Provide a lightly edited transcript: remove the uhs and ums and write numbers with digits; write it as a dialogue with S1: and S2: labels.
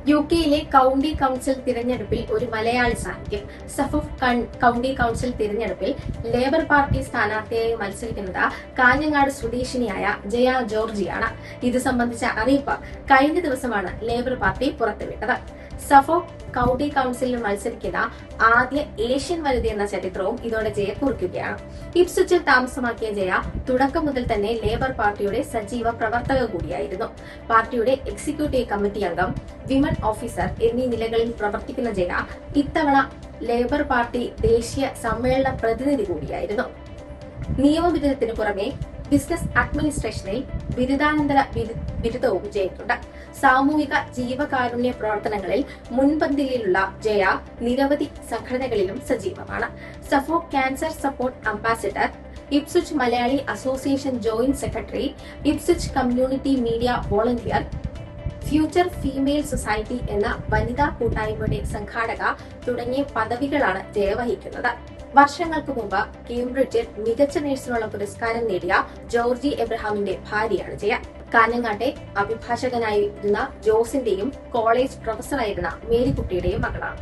S1: യുകെയിലെ county council തിരഞ്ഞെടുപ്പിൽ ഒരു മലയാളി സാന്നിധ്യം. സഫോക്ക് കൌണ്ടി കൌൺസിൽ തിരഞ്ഞെടുപ്പിൽ ലേബർ പാർട്ടി സ്ഥാനാർത്ഥിയായി മത്സരിക്കുന്നത് കാഞ്ഞങ്ങാട് സ്വദേശിനിയായ ജയ ജോർജിയാണ്. ഇത് സംബന്ധിച്ച അറിയിപ്പ് കഴിഞ്ഞ ദിവസമാണ് ലേബർ പാർട്ടി പുറത്തുവിട്ടത്. സഫോക്ക് കൌണ്ടി കൌൺസിലിൽ മത്സരിക്കുന്ന ആദ്യ ഏഷ്യൻ വനിത എന്ന ചരിത്രവും ഇതോടെ ജയ കുറിക്കുകയാണ്. ഇപ്സ്വിച്ചിൽ താമസമാക്കിയ ജയ തുടക്കം മുതൽ തന്നെ ലേബർ പാർട്ടിയുടെ സജീവ പ്രവർത്തക കൂടിയായിരുന്നു. പാർട്ടിയുടെ എക്സിക്യൂട്ടീവ് കമ്മിറ്റി അംഗം, വിമൻ ഓഫീസർ എന്നീ നിലകളിൽ പ്രവർത്തിക്കുന്ന ജയ ഇത്തവണ ലേബർ പാർട്ടി ദേശീയ സമ്മേളന പ്രതിനിധി കൂടിയായിരുന്നു. നിയമബിരുദത്തിനു പുറമെ ബിസിനസ് അഡ്മിനിസ്ട്രേഷനിൽ ബിരുദാനന്തര ബിരുദവും ജയക്കുണ്ട്. സാമൂഹിക ജീവകാരുണ്യ പ്രവർത്തനങ്ങളിൽ മുൻപന്തിയിലുള്ള ജയ നിരവധി സംഘടനകളിലും സജീവമാണ്. Suffolk cancer support ambassador, Ipswich Malayali association joint secretary, Ipswich community media volunteer, future female society എന്ന വനിതാ കൂട്ടായ്മയുടെ സംഘാടക തുടങ്ങിയ പദവികളാണ് ജയ വഹിക്കുന്നത്. വർഷങ്ങൾക്ക് മുമ്പ് കേംബ്രിഡ്ജിൽ മികച്ച നഴ്സിനുള്ള പുരസ്കാരം നേടിയ ജോർജി എബ്രഹാമിന്റെ ഭാര്യയാണ് ജയ. കാഞ്ഞങ്ങാട്ടെ അഭിഭാഷകനായിരുന്ന ജോസിന്റെയും കോളേജ് പ്രൊഫസറായിരുന്ന മേരിക്കുട്ടിയുടെയും മകളാണ്.